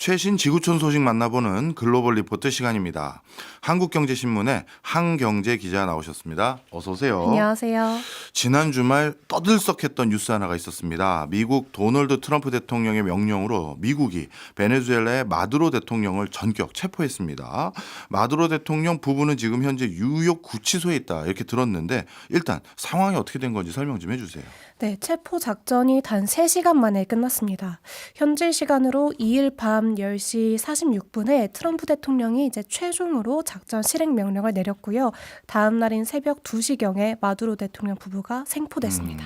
최신 지구촌 소식 만나보는 글로벌 리포트 시간입니다. 한국경제신문의 한경제 기자 나오셨습니다. 어서 오세요. 안녕하세요. 지난 주말 떠들썩했던 뉴스 하나가 있었습니다. 미국 도널드 트럼프 대통령의 명령으로 미국이 베네수엘라의 마두로 대통령을 전격 체포했습니다. 마두로 대통령 부부는 지금 현재 뉴욕 구치소에 있다 이렇게 들었는데 일단 상황이 어떻게 된 건지 설명 좀 해주세요. 네, 체포 작전이 단 3시간 만에 끝났습니다. 현지 시간으로 2일 밤 10시 46분에 트럼프 대통령이 이제 최종으로 작전 실행 명령을 내렸고요. 다음 날인 새벽 2시경에 마두로 대통령 부부가 생포됐습니다.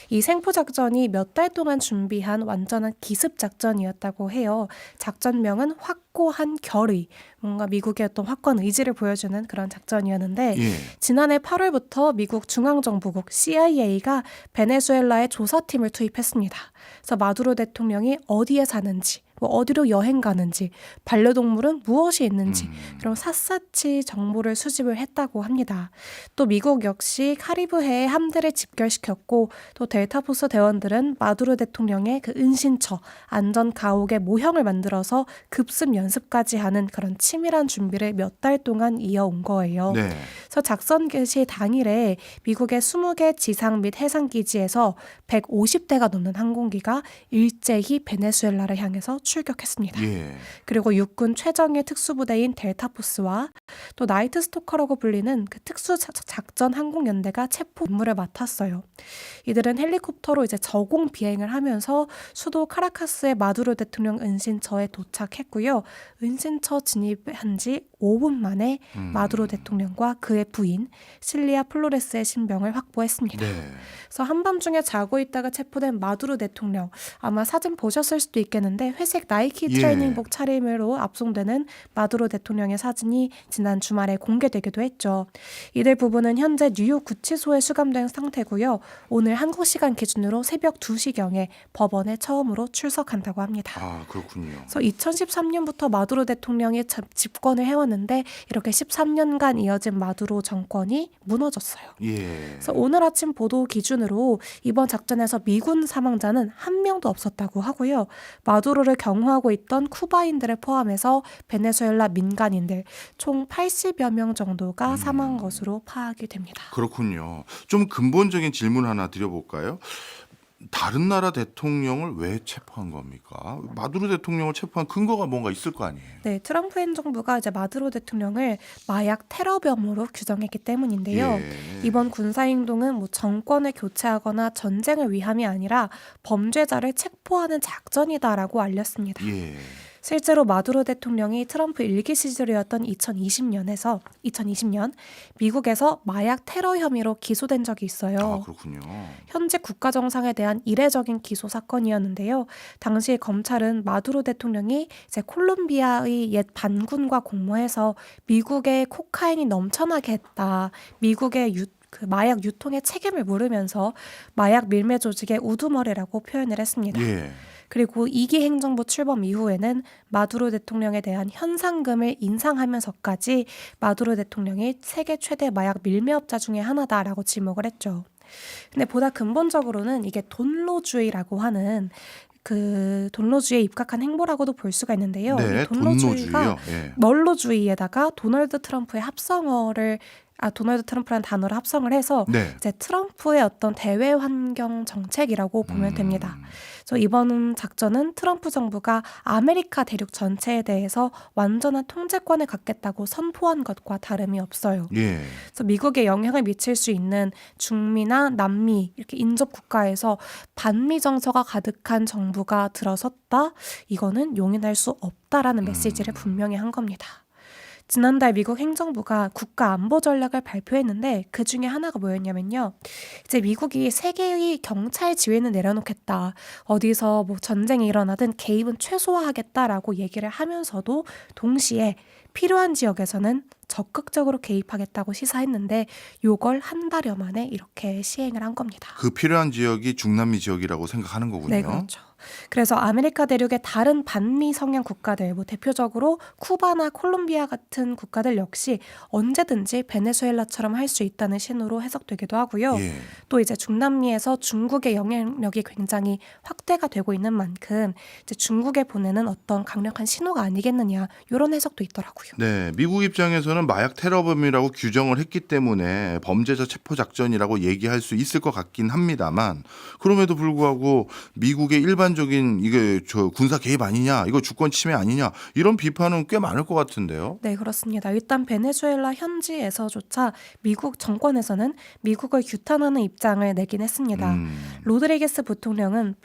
이 생포 작전이 몇 달 동안 준비한 완전한 기습 작전이었다고 해요. 작전명은 확고한 결의, 뭔가 미국의 어떤 확고한 의지를 보여주는 그런 작전이었는데 지난해 8월부터 미국 중앙정보국 CIA가 베네수엘라에 조사팀을 투입했습니다. 그래서 마두로 대통령이 어디에 사는지, 어디로 여행 가는지, 반려동물은 무엇이 있는지 그런 샅샅이 정보를 수집을 했다고 합니다. 또 미국 역시 카리브해에 함대를 집결시켰고 또 델타포스 대원들은 마두로 대통령의 그 은신처, 안전 가옥의 모형을 만들어서 급습 연습까지 하는 그런 치밀한 준비를 몇 달 동안 이어온 거예요. 네. 그래서 작전 개시 당일에 미국의 20개 지상 및 해상 기지에서 150대가 넘는 항공기가 일제히 베네수엘라를 향해서 출격했습니다. 그리고 육군 최정예 특수부대인 델타포스와 또 나이트 스토커라고 불리는 그 특수작전 항공연대가 체포 임무를 맡았어요. 이들은 헬리콥터로 이제 저공 비행을 하면서 수도 카라카스의 마두로 대통령 은신처에 도착했고요. 은신처 진입한 지 5분 만에 마두로 대통령과 그의 부인 실리아 플로레스의 신병을 확보했습니다. 그래서 한밤중에 자고 있다가 체포된 마두로 대통령, 아마 사진 보셨을 수도 있겠는데 회색 나이키 트레이닝복 차림으로 압송되는 마두로 대통령의 사진이 지난 주말에 공개되기도 했죠. 이들 부부는 현재 뉴욕 구치소에 수감된 상태고요. 오늘 한국 시간 기준으로 새벽 2시경에 법원에 처음으로 출석한다고 합니다. 아, 그렇군요. 그래서 2013년부터 마두로 대통령이 집권을 해왔는데 이렇게 13년간 이어진 마두로 정권이 무너졌어요. 그래서 오늘 아침 보도 기준으로 이번 작전에서 미군 사망자는 한 명도 없었다고 하고요. 마두로를 경호하고 있던 쿠바인들을 포함해서 베네수엘라 민간인들 총 80여 명 정도가 사망한 것으로 파악이 됩니다. 그렇군요. 좀 근본적인 질문 하나 드려볼까요? 다른 나라 대통령을 왜 체포한 겁니까? 마두로 대통령을 체포한 근거가 뭔가 있을 거 아니에요? 네, 트럼프 행정부가 이제 마두로 대통령을 마약 테러범으로 규정했기 때문인데요. 이번 군사 행동은 정권을 교체하거나 전쟁을 위함이 아니라 범죄자를 체포하는 작전이다라고 알렸습니다. 실제로 마두로 대통령이 트럼프 1기 시절이었던 2020년 미국에서 마약 테러 혐의로 기소된 적이 있어요. 아, 그렇군요. 현재 국가 정상에 대한 이례적인 기소 사건이었는데요. 당시 검찰은 마두로 대통령이 이제 콜롬비아의 옛 반군과 공모해서 미국에 코카인이 넘쳐나게 했다. 미국의 그 마약 유통의 책임을 물으면서 마약 밀매 조직의 우두머리라고 표현을 했습니다. 그리고 2기 행정부 출범 이후에는 마두로 대통령에 대한 현상금을 인상하면서까지 마두로 대통령이 세계 최대 마약 밀매업자 중에 하나다라고 지목을 했죠. 근데 보다 근본적으로는 이게 돈로주의라고 하는 그 돈로주의에 입각한 행보라고도 볼 수가 있는데요. 이 돈로주의가 널로주의에다가 도널드 트럼프의 도널드 트럼프라는 단어를 합성을 해서 이제 트럼프의 어떤 대외 환경 정책이라고 보면 됩니다. 그래서 이번 작전은 트럼프 정부가 아메리카 대륙 전체에 대해서 완전한 통제권을 갖겠다고 선포한 것과 다름이 없어요. 그래서 미국에 영향을 미칠 수 있는 중미나 남미 이렇게 인접 국가에서 반미 정서가 가득한 정부가 들어섰다. 이거는 용인할 수 없다라는 메시지를 분명히 한 겁니다. 지난달 미국 행정부가 국가 안보 전략을 발표했는데 그 중에 하나가 뭐였냐면요. 이제 미국이 세계의 경찰 지휘는 내려놓겠다. 어디서 전쟁이 일어나든 개입은 최소화하겠다라고 얘기를 하면서도 동시에 필요한 지역에서는 적극적으로 개입하겠다고 시사했는데 요걸 한 달여 만에 이렇게 시행을 한 겁니다. 그 필요한 지역이 중남미 지역이라고 생각하는 거군요. 네, 그렇죠. 그래서 아메리카 대륙의 다른 반미 성향 국가들, 뭐 대표적으로 쿠바나 콜롬비아 같은 국가들 역시 언제든지 베네수엘라처럼 할 수 있다는 신호로 해석되기도 하고요. 예. 또 이제 중남미에서 중국의 영향력이 굉장히 확대가 되고 있는 만큼 이제 중국에 보내는 어떤 강력한 신호가 아니겠느냐 이런 해석도 있더라고요. 네, 미국 입장에서는 마약 테러범이라고 규정을 했기 때문에 범죄자 체포 작전이라고 얘기할 수 있을 것 같긴 합니다만, 그럼에도 불구하고 미국의 일반적인 이게 저 군사 개입 아니냐, 이거 주권 침해 아니냐, 이런 비판은 꽤 많을 것 같은데요. 네, 그렇습니다. 일단 베네수엘라 현지에서조차 미국 정권에서는 미국을 규탄하는 입장을 내긴 했습니다. 로드리게스 부통령은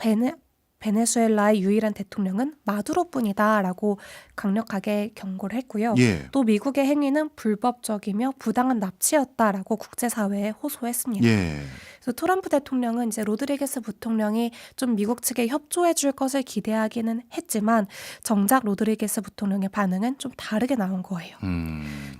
베네수엘라의 유일한 대통령은 마두로뿐이다라고 강력하게 경고를 했고요. 예. 또 미국의 행위는 불법적이며 부당한 납치였다라고 국제사회에 호소했습니다. 예. 그래서 트럼프 대통령은 이제 로드리게스 부통령이 좀 미국 측에 협조해 줄 것을 기대하기는 했지만 정작 로드리게스 부통령의 반응은 좀 다르게 나온 거예요.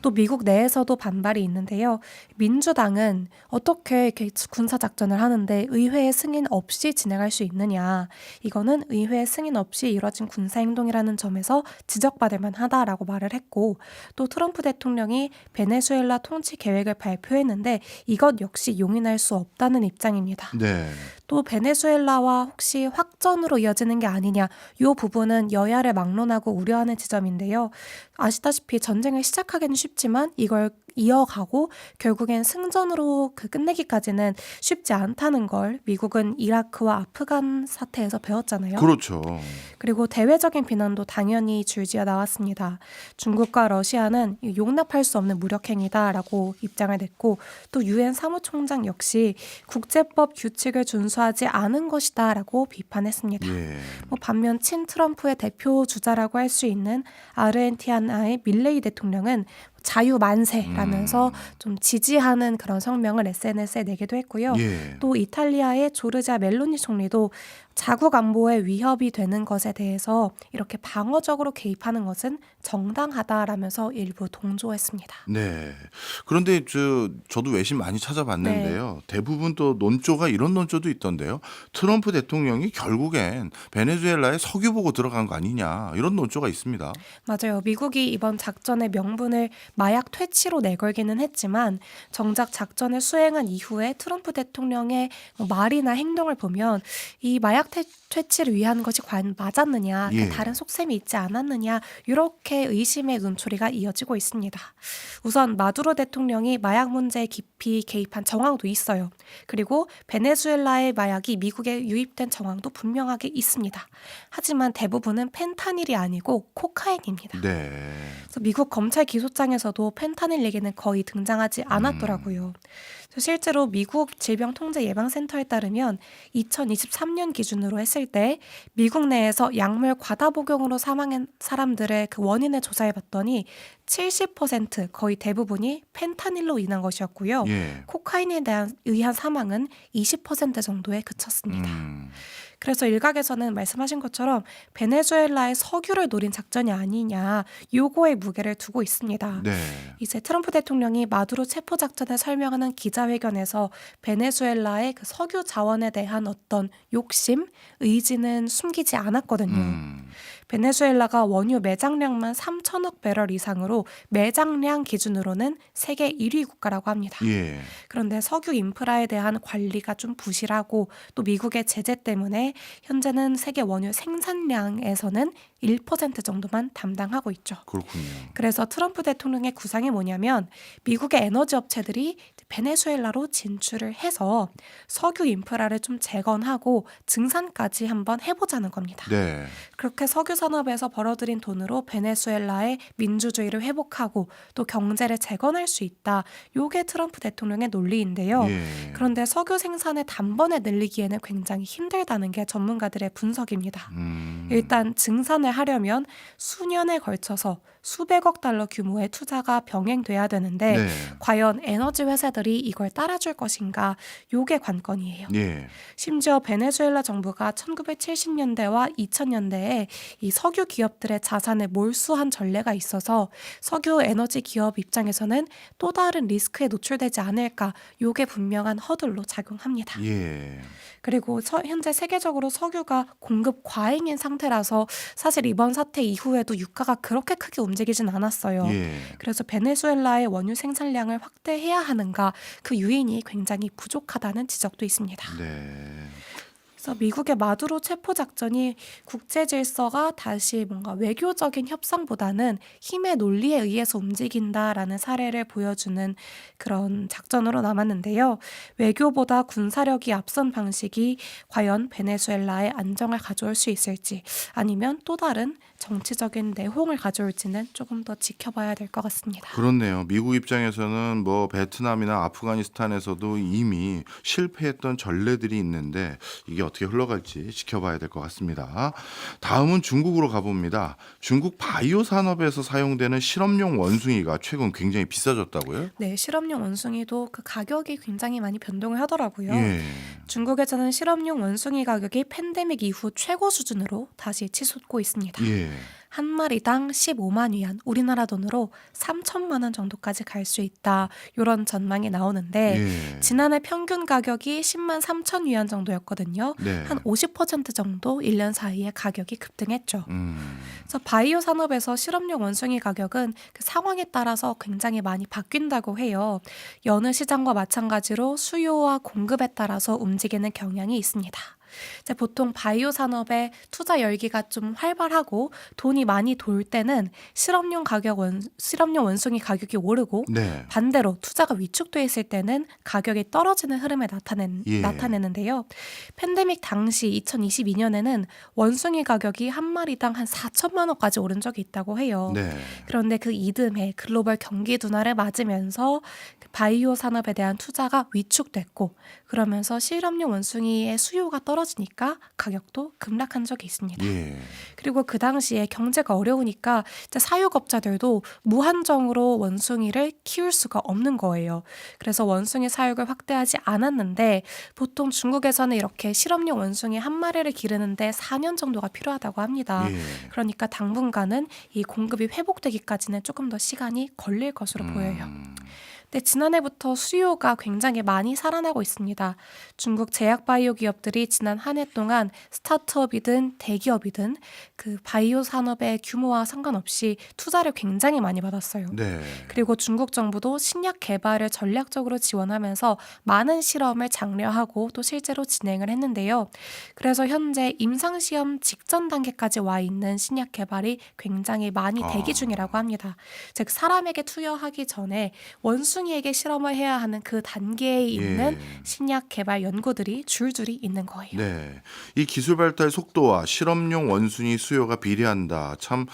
또 미국 내에서도 반발이 있는데요. 민주당은 어떻게 이렇게 군사작전을 하는데 의회의 승인 없이 진행할 수 있느냐. 이거는 의회의 승인 없이 이뤄진 군사행동이라는 점에서 지적받을 만하다라고 말을 했고, 또 트럼프 대통령이 베네수엘라 통치 계획을 발표했는데 이것 역시 용인할 수 없다는 입장입니다. 네. 또 베네수엘라와 혹시 확전으로 이어지는 게 아니냐, 이 부분은 여야를 막론하고 우려하는 지점인데요. 아시다시피 전쟁을 시작하기는 쉽지만 이걸 이어가고 결국엔 승전으로 끝내기까지는 쉽지 않다는 걸 미국은 이라크와 아프간 사태에서 배웠잖아요. 그렇죠. 그리고 대외적인 비난도 당연히 줄지어 나왔습니다. 중국과 러시아는 용납할 수 없는 무력행위다라고 입장을 냈고, 또 유엔 사무총장 역시 국제법 규칙을 준수하지 않은 것이다라고 비판했습니다. 예. 반면 친트럼프의 대표 주자라고 할 수 있는 아르헨티나의 밀레이 대통령은 자유 만세라면서 좀 지지하는 그런 성명을 SNS에 내기도 했고요. 예. 또 이탈리아의 조르자 멜로니 총리도 자국 안보에 위협이 되는 것에 대해서 이렇게 방어적으로 개입하는 것은 정당하다라면서 일부 동조했습니다. 네. 그런데 저도 외신 많이 찾아봤는데요. 대부분 또 논조가 이런 논조도 있던데요. 트럼프 대통령이 결국엔 베네수엘라에 석유 보고 들어간 거 아니냐, 이런 논조가 있습니다. 맞아요. 미국이 이번 작전의 명분을 마약 퇴치로 내걸기는 했지만 정작 작전을 수행한 이후에 트럼프 대통령의 말이나 행동을 보면 이 마약 퇴치를 위한 것이 과연 맞았느냐, 예. 다른 속셈이 있지 않았느냐, 이렇게 의심의 눈초리가 이어지고 있습니다. 우선 마두로 대통령이 마약 문제에 깊이 개입한 정황도 있어요. 그리고 베네수엘라의 마약이 미국에 유입된 정황도 분명하게 있습니다. 하지만 대부분은 펜타닐이 아니고 코카인입니다. 네. 그래서 미국 검찰 기소장에서도 펜타닐 얘기는 거의 등장하지 않았더라고요. 실제로 미국 질병통제예방센터에 따르면 2023년 기준으로 했을 때 미국 내에서 약물 과다 복용으로 사망한 사람들의 그 원인을 조사해봤더니 70% 거의 대부분이 펜타닐로 인한 것이었고요. 예. 코카인에 의한 사망은 20% 정도에 그쳤습니다. 그래서 일각에서는 말씀하신 것처럼 베네수엘라의 석유를 노린 작전이 아니냐, 요거에 무게를 두고 있습니다. 네. 이제 트럼프 대통령이 마두로 체포 작전을 설명하는 기자회견에서 베네수엘라의 그 석유 자원에 대한 어떤 욕심, 의지는 숨기지 않았거든요. 베네수엘라가 원유 매장량만 3천억 배럴 이상으로 매장량 기준으로는 세계 1위 국가라고 합니다. 예. 그런데 석유 인프라에 대한 관리가 좀 부실하고 또 미국의 제재 때문에 현재는 세계 원유 생산량에서는 1% 정도만 담당하고 있죠. 그렇군요. 그래서 트럼프 대통령의 구상이 뭐냐면 미국의 에너지 업체들이 베네수엘라로 진출을 해서 석유 인프라를 좀 재건하고 증산까지 한번 해보자는 겁니다. 네. 그렇게 석유 산업에서 벌어들인 돈으로 베네수엘라의 민주주의를 회복하고 또 경제를 재건할 수 있다. 요게 트럼프 대통령의 논리인데요. 예. 그런데 석유 생산을 단번에 늘리기에는 굉장히 힘들다는 게 전문가들의 분석입니다. 일단 증산을 하려면 수년에 걸쳐서 수백억 달러 규모의 투자가 병행돼야 되는데 네. 과연 에너지 회사들 국가들이 이걸 따라줄 것인가, 요게 관건이에요. 예. 심지어 베네수엘라 정부가 1970년대와 2000년대에 이 석유 기업들의 자산을 몰수한 전례가 있어서 석유 에너지 기업 입장에서는 또 다른 리스크에 노출되지 않을까, 요게 분명한 허들로 작용합니다. 예. 그리고 현재 세계적으로 석유가 공급 과잉인 상태라서 사실 이번 사태 이후에도 유가가 그렇게 크게 움직이진 않았어요. 예. 그래서 베네수엘라의 원유 생산량을 확대해야 하는가, 그 유인이 굉장히 부족하다는 지적도 있습니다. 네. 그래서 미국의 마두로 체포 작전이 국제 질서가 다시 뭔가 외교적인 협상보다는 힘의 논리에 의해서 움직인다라는 사례를 보여주는 그런 작전으로 남았는데요. 외교보다 군사력이 앞선 방식이 과연 베네수엘라의 안정을 가져올 수 있을지, 아니면 또 다른 정치적인 내홍을 가져올지는 조금 더 지켜봐야 될 것 같습니다. 그렇네요. 미국 입장에서는 뭐 베트남이나 아프가니스탄에서도 이미 실패했던 전례들이 있는데 이게 어떻게 흘러갈지 지켜봐야 될 것 같습니다. 다음은 중국으로 가봅니다. 중국 바이오 산업에서 사용되는 실험용 원숭이가 최근 굉장히 비싸졌다고요? 네, 실험용 원숭이도 그 가격이 굉장히 많이 변동을 하더라고요. 예. 중국에서는 실험용 원숭이 가격이 팬데믹 이후 최고 수준으로 다시 치솟고 있습니다. 예. 한 마리당 15만 위안, 우리나라 돈으로 3천만 원 정도까지 갈 수 있다, 이런 전망이 나오는데 예. 지난해 평균 가격이 10만 3천 위안 정도였거든요. 네. 한 50% 정도 1년 사이에 가격이 급등했죠. 음. 그래서 바이오 산업에서 실험용 원숭이 가격은 그 상황에 따라서 굉장히 많이 바뀐다고 해요. 여느 시장과 마찬가지로 수요와 공급에 따라서 움직이는 경향이 있습니다. 이제 보통 바이오 산업의 투자 열기가 좀 활발하고 돈이 많이 돌 때는 실험용 원숭이 가격이 오르고, 네. 반대로 투자가 위축돼 있을 때는 가격이 떨어지는 흐름을 예. 나타내는데요. 팬데믹 당시 2022년에는 원숭이 가격이 한 마리당 한 4천만 원까지 오른 적이 있다고 해요. 네. 그런데 그 이듬해 글로벌 경기 둔화를 맞으면서 그 바이오 산업에 대한 투자가 위축됐고, 그러면서 실험용 원숭이의 수요가 떨어지니까 가격도 급락한 적이 있습니다. 예. 그리고 그 당시에 경제가 어려우니까 이제 사육업자들도 무한정으로 원숭이를 키울 수가 없는 거예요. 그래서 원숭이 사육을 확대하지 않았는데, 보통 중국에서는 이렇게 실험용 원숭이 한 마리를 기르는데 4년 정도가 필요하다고 합니다. 예. 그러니까 당분간은 이 공급이 회복되기까지는 조금 더 시간이 걸릴 것으로 보여요. 근데 지난해부터 수요가 굉장히 많이 살아나고 있습니다. 중국 제약 바이오 기업들이 지난 한 해 동안 스타트업이든 대기업이든 그 바이오 산업의 규모와 상관없이 투자를 굉장히 많이 받았어요. 네. 그리고 중국 정부도 신약 개발을 전략적으로 지원하면서 많은 실험을 장려하고 또 실제로 진행을 했는데요. 그래서 현재 임상시험 직전 단계까지 와 있는 신약 개발이 굉장히 많이 대기 중이라고 합니다. 즉 사람에게 투여하기 전에 원숭이에게 실험을 해야 하는 그 단계에 있는 예. 신약 개발 연구들이 줄줄이 있는 거예요. 네. 이 기술 발달 속도와 실험용 원숭이 수요가 비례한다. 참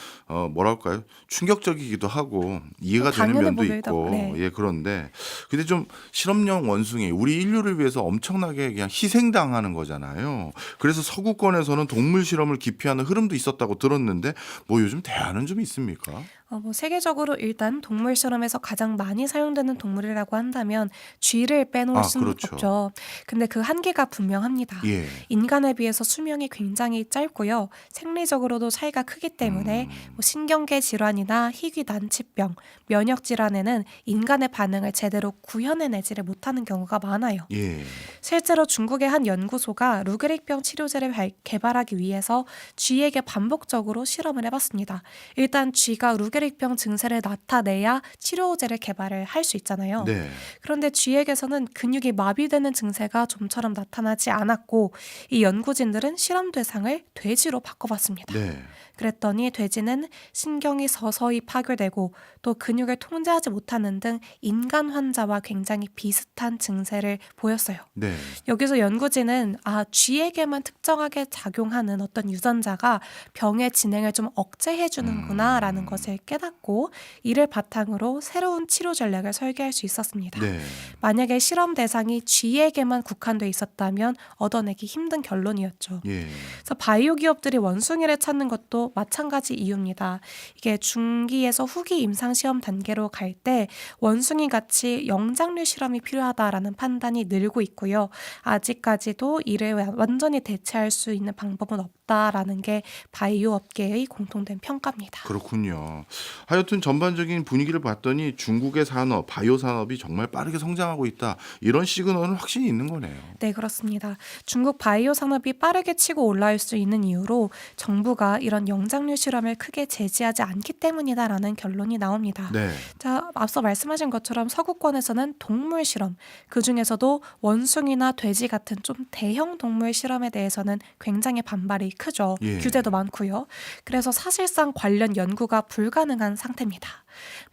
뭐랄까요? 충격적이기도 하고 이해가 되는 당연해 면도 보이다. 있고. 네. 예, 그런데 근데 좀 실험용 원숭이 우리 인류를 위해서 엄청나게 그냥 희생당하는 거잖아요. 그래서 서구권에서는 동물 실험을 기피하는 흐름도 있었다고 들었는데 뭐 요즘 대안은 좀 있습니까? 뭐 세계적으로 일단 동물 실험에서 가장 많이 사용되는 동물이라고 한다면 쥐를 빼놓을 수는 그렇죠. 없죠. 근데 그 한계가 분명합니다. 예. 인간에 비해서 수명이 굉장히 짧고요. 생리적으로도 차이가 크기 때문에 뭐 신경계 질환이나 희귀 난치병, 면역 질환에는 인간의 반응을 제대로 구현해내지를 못하는 경우가 많아요. 예. 실제로 중국의 한 연구소가 루게릭병 치료제를 개발하기 위해서 쥐에게 반복적으로 실험을 해봤습니다. 일단 쥐가 루게릭병 증세를 나타내야 치료제를 개발을 할 수 있잖아요. 네. 그런데 쥐에게서는 근육이 마비되는 증세가 좀처럼 나타나지 않았고, 이 연구진들은 실험 대상을 돼지로 바꿔봤습니다. 네. 그랬더니 돼지는 신경이 서서히 파괴되고 또 근육을 통제하지 못하는 등 인간 환자와 굉장히 비슷한 증세를 보였어요. 네. 여기서 연구진은 쥐에게만 특정하게 작용하는 어떤 유전자가 병의 진행을 좀 억제해 주는구나 라는 것을 깨닫고, 이를 바탕으로 새로운 치료 전략을 설계할 수 있었습니다. 네. 만약에 실험 대상이 쥐에게만 국한돼 있었다면 얻어내기 힘든 결론이었죠. 예. 그래서 바이오 기업들이 원숭이를 찾는 것도 경우도 마찬가지 이유입니다. 이게 중기에서 후기 임상 시험 단계로 갈 때 원숭이 같이 영장류 실험이 필요하다라는 판단이 늘고 있고요. 아직까지도 이를 완전히 대체할 수 있는 방법은 없다라는 게 바이오 업계의 공통된 평가입니다. 그렇군요. 하여튼 전반적인 분위기를 봤더니 중국의 산업, 바이오 산업이 정말 빠르게 성장하고 있다. 이런 시그널은 확실히 있는 거네요. 네, 그렇습니다. 중국 바이오 산업이 빠르게 치고 올라올 수 있는 이유로 정부가 이런 영장류 실험을 크게 제지하지 않기 때문이다라는 결론이 나옵니다. 네. 자, 앞서 말씀하신 것처럼 서구권에서는 동물 실험, 그중에서도 원숭이나 돼지 같은 좀 대형 동물 실험에 대해서는 굉장히 반발이 크죠. 예. 규제도 많고요. 그래서 사실상 관련 연구가 불가능한 상태입니다.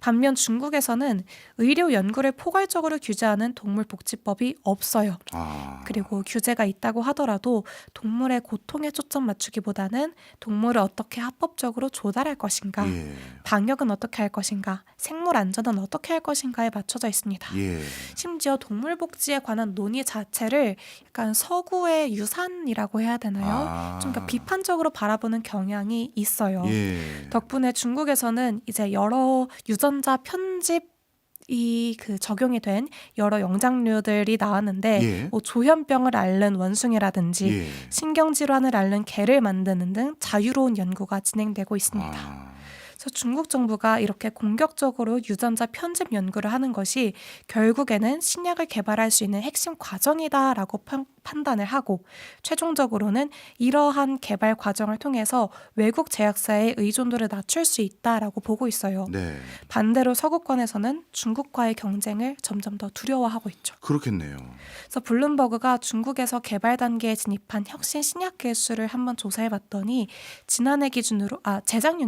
반면 중국에서는 의료 연구를 포괄적으로 규제하는 동물복지법이 없어요. 아. 그리고 규제가 있다고 하더라도 동물의 고통에 초점 맞추기보다는 동물을 어떻게 합법적으로 조달할 것인가, 예. 방역은 어떻게 할 것인가, 생물 안전은 어떻게 할 것인가에 맞춰져 있습니다. 예. 심지어 동물 복지에 관한 논의 자체를 약간 서구의 유산이라고 해야 되나요? 아. 좀 그러니까 비판적으로 바라보는 경향이 있어요. 예. 덕분에 중국에서는 이제 여러 유전자 편집이 적용이 된 여러 영장류들이 나왔는데 예. 뭐 조현병을 앓는 원숭이라든지 예. 신경질환을 앓는 개를 만드는 등 자유로운 연구가 진행되고 있습니다. 아. 그래서 중국 정부가 이렇게 공격적으로 유전자 편집 연구를 하는 것이 결국에는 신약을 개발할 수 있는 핵심 과정이다라고 판단을 하고 최종적으로는 이러한 개발 과정을 통해서 외국 제약사의 의존도를 낮출 수 있다라고 보고 있어요. 네. 반대로 서구권에서는 중국과의 경쟁을 점점 더 두려워하고 있죠. 그렇겠네요. 그래서 블룸버그가 중국에서 개발 단계에 진입한 혁신 신약 기술을 한번 조사해봤더니 재작년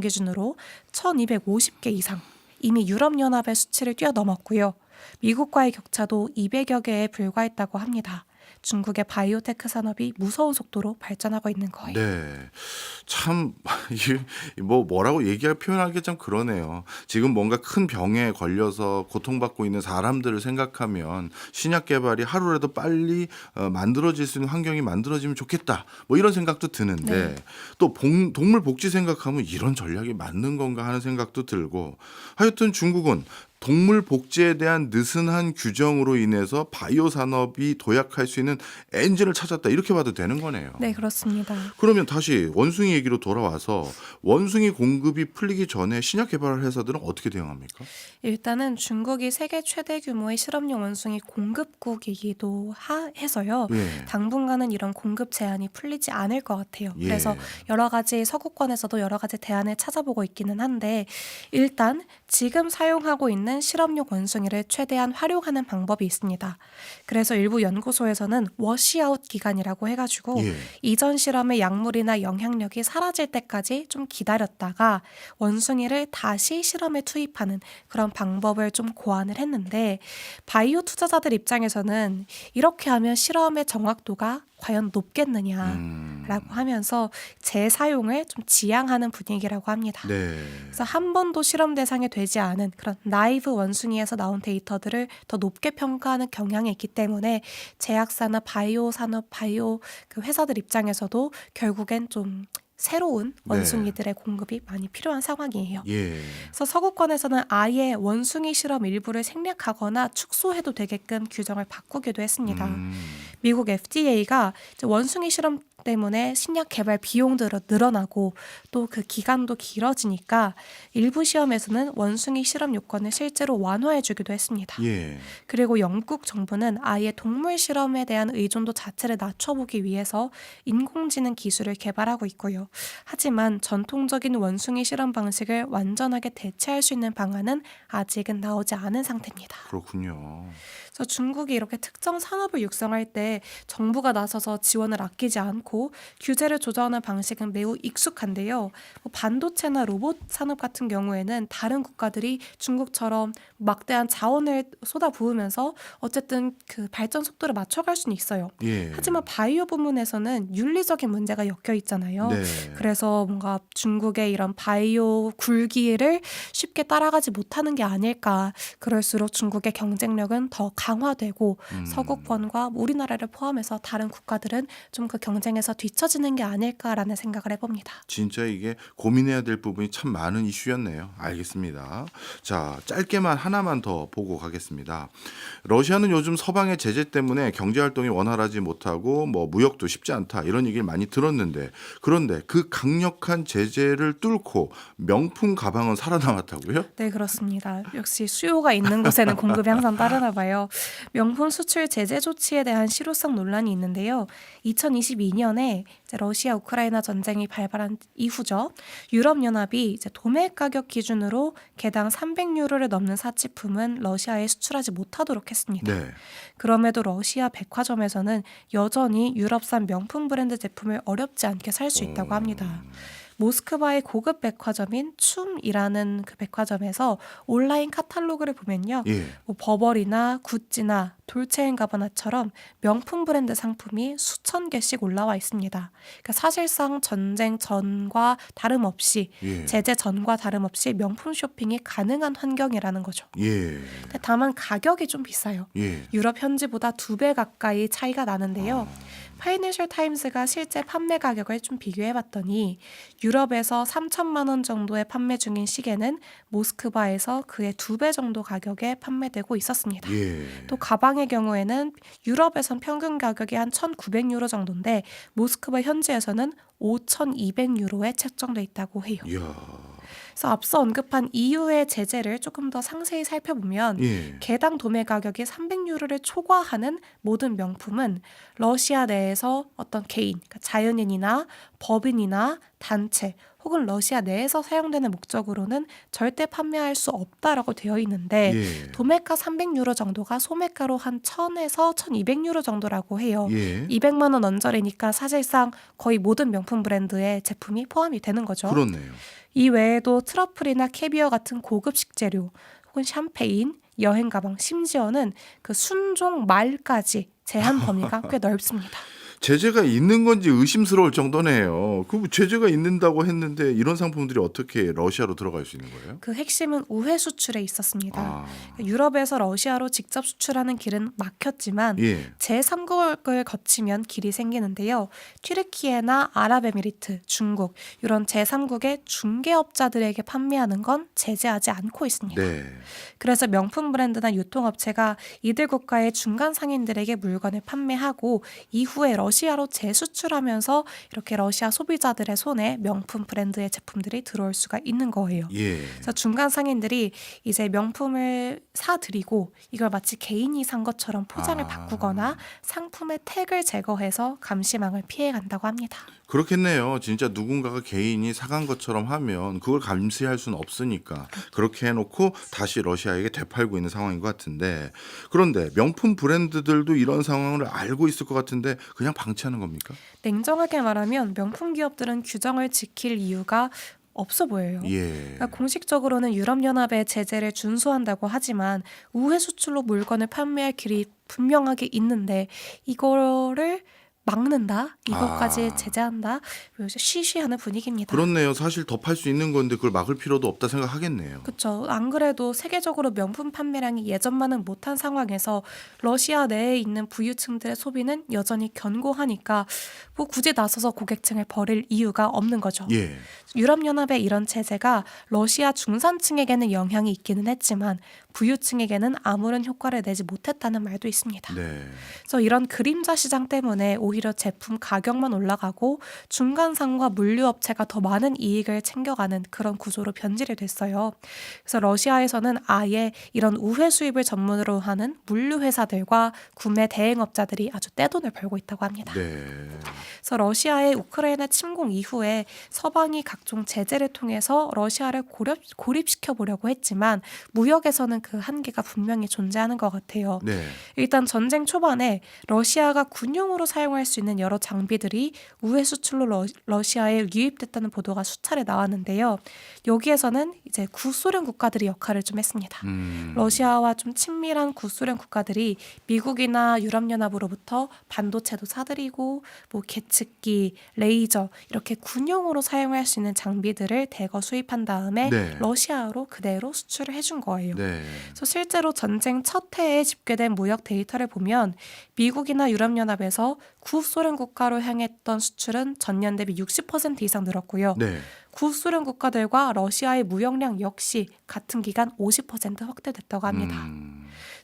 기준으로 1,250개 이상 이미 유럽연합의 수치를 뛰어넘었고요. 미국과의 격차도 200여 개에 불과했다고 합니다. 중국의 바이오테크 산업이 무서운 속도로 발전하고 있는 거예요. 네. 참 이게 뭐라고 표현하기 참 그러네요. 지금 뭔가 큰 병에 걸려서 고통받고 있는 사람들을 생각하면 신약 개발이 하루라도 빨리 만들어질 수 있는 환경이 만들어지면 좋겠다. 뭐 이런 생각도 드는데 네. 또 동물 복지 생각하면 이런 전략이 맞는 건가 하는 생각도 들고 하여튼 중국은 동물 복지에 대한 느슨한 규정으로 인해서 바이오 산업이 도약할 수 있는 엔진을 찾았다. 이렇게 봐도 되는 거네요. 네, 그렇습니다. 그러면 다시 원숭이 얘기로 돌아와서 원숭이 공급이 풀리기 전에 신약 개발 회사들은 어떻게 대응합니까? 일단은 중국이 세계 최대 규모의 실험용 원숭이 공급국이기도 해서요. 예. 당분간은 이런 공급 제한이 풀리지 않을 것 같아요. 예. 그래서 여러 가지 서구권에서도 여러 가지 대안을 찾아보고 있기는 한데 일단 지금 사용하고 있는 실험용 원숭이를 최대한 활용하는 방법이 있습니다. 그래서 일부 연구소에서는 워시아웃 기간이라고 해가지고 예. 이전 실험의 약물이나 영향력이 사라질 때까지 좀 기다렸다가 원숭이를 다시 실험에 투입하는 그런 방법을 좀 고안을 했는데 바이오 투자자들 입장에서는 이렇게 하면 실험의 정확도가 과연 높겠느냐라고 하면서 재사용을 좀 지양하는 분위기라고 합니다. 네. 그래서 한 번도 실험 대상이 되지 않은 그런 나이브 원숭이에서 나온 데이터들을 더 높게 평가하는 경향이 있기 때문에 제약사나 바이오 산업, 바이오 회사들 입장에서도 결국엔 좀 새로운 네. 원숭이들의 공급이 많이 필요한 상황이에요. 예. 그래서 서구권에서는 아예 원숭이 실험 일부를 생략하거나 축소해도 되게끔 규정을 바꾸기도 했습니다. 미국 FDA가 원숭이 실험 때문에 신약 개발 비용도 늘어나고 또 그 기간도 길어지니까 일부 시험에서는 원숭이 실험 요건을 실제로 완화해주기도 했습니다. 예. 그리고 영국 정부는 아예 동물 실험에 대한 의존도 자체를 낮춰보기 위해서 인공지능 기술을 개발하고 있고요. 하지만 전통적인 원숭이 실험 방식을 완전하게 대체할 수 있는 방안은 아직은 나오지 않은 상태입니다. 그렇군요. 그래서 중국이 이렇게 특정 산업을 육성할 때 정부가 나서서 지원을 아끼지 않고 규제를 조정하는 방식은 매우 익숙한데요. 반도체나 로봇 산업 같은 경우에는 다른 국가들이 중국처럼 막대한 자원을 쏟아부으면서 어쨌든 그 발전 속도를 맞춰갈 수는 있어요. 예. 하지만 바이오 부문에서는 윤리적인 문제가 엮여 있잖아요. 네. 그래서 뭔가 중국의 이런 바이오 굴기를 쉽게 따라가지 못하는 게 아닐까. 그럴수록 중국의 경쟁력은 더 강화되고 서구권과 우리나라를 러시아를 포함해서 다른 국가들은 좀 그 경쟁에서 뒤처지는 게 아닐까라는 생각을 해봅니다. 진짜 이게 고민해야 될 부분이 참 많은 이슈였네요. 알겠습니다. 자, 짧게만 하나만 더 보고 가겠습니다. 러시아는 요즘 서방의 제재 때문에 경제 활동이 원활하지 못하고 뭐 무역도 쉽지 않다 이런 얘기를 많이 들었는데 그런데 그 강력한 제재를 뚫고 명품 가방은 살아남았다고요? 네, 그렇습니다. 역시 수요가 있는 곳에는 공급이 항상 따르나 봐요. 명품 수출 제재 조치에 대한 실효성 논란이 있는데요. 2022년에 이제 러시아 우크라이나 전쟁이 발발한 이후죠. 유럽연합이 이제 도매 가격 기준으로 개당 300유로를 넘는 사치품은 러시아에 수출하지 못하도록 했습니다. 네. 그럼에도 러시아 백화점에서는 여전히 유럽산 명품 브랜드 제품을 어렵지 않게 살 수 있다고 합니다. 모스크바의 고급 백화점인 춤이라는 그 백화점에서 온라인 카탈로그를 보면요. 예. 뭐 버버리나 구찌나 돌체앤가바나처럼 명품 브랜드 상품이 수천 개씩 올라와 있습니다. 그러니까 사실상 전쟁 전과 다름없이 예. 제재 전과 다름없이 명품 쇼핑이 가능한 환경이라는 거죠. 예. 근데 다만 가격이 좀 비싸요. 예. 유럽 현지보다 2배 가까이 차이가 나는데요. 파이낸셜 타임스가 실제 판매 가격을 좀 비교해봤더니 유럽에서 3천만 원 정도에 판매 중인 시계는 모스크바에서 그의 2배 정도 가격에 판매되고 있었습니다. 예. 또 가방의 경우에는 유럽에선 평균 가격이 한 1,900유로 정도인데 모스크바 현지에서는 5,200유로에 책정돼 있다고 해요. 이야. 그래서 앞서 언급한 EU의 제재를 조금 더 상세히 살펴보면 예. 개당 도매 가격이 300유로를 초과하는 모든 명품은 러시아 내에서 어떤 개인, 그러니까 자연인이나 법인이나 단체 혹은 러시아 내에서 사용되는 목적으로는 절대 판매할 수 없다라고 되어 있는데 예. 도매가 300유로 정도가 소매가로 한 1,000에서 1,200유로 정도라고 해요. 예. 200만 원 언저리니까 사실상 거의 모든 명품 브랜드의 제품이 포함이 되는 거죠. 그렇네요. 이 외에도 트러플이나 캐비어 같은 고급 식재료 혹은 샴페인, 여행 가방, 심지어는 그 순종 말까지 제한 범위가 꽤 넓습니다. 제재가 있는 건지 의심스러울 정도네요. 그 제재가 있는다고 했는데 이런 상품들이 어떻게 러시아로 들어갈 수 있는 거예요? 그 핵심은 우회 수출에 있었습니다. 아. 유럽에서 러시아로 직접 수출하는 길은 막혔지만 예. 제3국을 거치면 길이 생기는데요. 튀르키예나 아랍에미리트, 중국 이런 제3국의 중개업자들에게 판매하는 건 제재하지 않고 있습니다. 네. 그래서 명품 브랜드나 유통업체가 이들 국가의 중간 상인들에게 물건을 판매하고 이후에 러시아로 재수출하면서 이렇게 러시아 소비자들의 손에 명품 브랜드의 제품들이 들어올 수가 있는 거예요. 예. 그래서 중간 상인들이 이제 명품을 사들이고 이걸 마치 개인이 산 것처럼 포장을 아. 바꾸거나 상품의 태그를 제거해서 감시망을 피해간다고 합니다. 그렇겠네요. 진짜 누군가가 개인이 사간 것처럼 하면 그걸 감시할 수는 없으니까 그렇게 해놓고 다시 러시아에게 되팔고 있는 상황인 것 같은데 그런데 명품 브랜드들도 이런 상황을 알고 있을 것 같은데 그냥 방치하는 겁니까? 냉정하게 말하면 명품 기업들은 규정을 지킬 이유가 없어 보여요. 예. 그러니까 공식적으로는 유럽연합의 제재를 준수한다고 하지만 우회 수출로 물건을 판매할 길이 분명하게 있는데 이거를 막는다? 이것까지 아. 제재한다? 쉬쉬하는 분위기입니다. 그렇네요. 사실 더 팔 수 있는 건데 그걸 막을 필요도 없다 생각하겠네요. 그렇죠. 안 그래도 세계적으로 명품 판매량이 예전만은 못한 상황에서 러시아 내에 있는 부유층들의 소비는 여전히 견고하니까 뭐 굳이 나서서 고객층을 버릴 이유가 없는 거죠. 예. 유럽연합의 이런 체제가 러시아 중산층에게는 영향이 있기는 했지만 부유층에게는 아무런 효과를 내지 못했다는 말도 있습니다. 네. 그래서 이런 그림자 시장 때문에 오히려 제품 가격만 올라가고 중간상과 물류업체가 더 많은 이익을 챙겨가는 그런 구조로 변질이 됐어요. 그래서 러시아에서는 아예 이런 우회 수입을 전문으로 하는 물류회사들과 구매 대행업자들이 아주 떼돈을 벌고 있다고 합니다. 네. 그래서 러시아의 우크라이나 침공 이후에 서방이 각종 제재를 통해서 러시아를 고립시켜 보려고 했지만 무역에서는 그 한계가 분명히 존재하는 것 같아요. 네. 일단 전쟁 초반에 러시아가 군용으로 사용할 수 있는 여러 장비들이 우회 수출로 러시아에 유입됐다는 보도가 수차례 나왔는데요. 여기에서는 이제 구소련 국가들이 역할을 좀 했습니다. 러시아와 좀 친밀한 구소련 국가들이 미국이나 유럽연합으로부터 반도체도 사들이고 뭐 계측기, 레이저 이렇게 군용으로 사용할 수 있는 장비들을 대거 수입한 다음에 네. 러시아로 그대로 수출을 해준 거예요. 네. 그래서 실제로 전쟁 첫 해에 집계된 무역 데이터를 보면 미국이나 유럽연합에서 구소련 국가로 향했던 수출은 전년 대비 60% 이상 늘었고요. 네. 구소련 국가들과 러시아의 무역량 역시 같은 기간 50% 확대됐다고 합니다.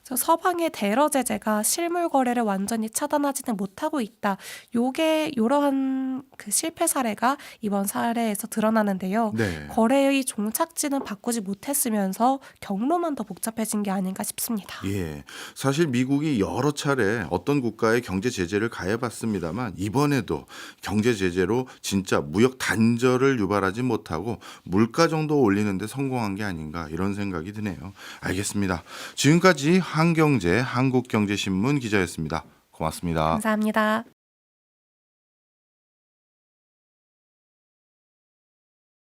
그래서 서방의 대러 제재가 실물 거래를 완전히 차단하지는 못하고 있다. 요게 이러한 그 실패 사례가 이번 사례에서 드러나는데요. 네. 거래의 종착지는 바꾸지 못했으면서 경로만 더 복잡해진 게 아닌가 싶습니다. 예. 사실 미국이 여러 차례 어떤 국가에 경제 제재를 가해봤습니다만 이번에도 경제 제재로 진짜 무역 단절을 유발하지 못하고 물가 정도 올리는 데 성공한 게 아닌가 이런 생각이 드네요. 알겠습니다. 지금까지 한경제 한국경제신문 기자였습니다. 고맙습니다. 감사합니다.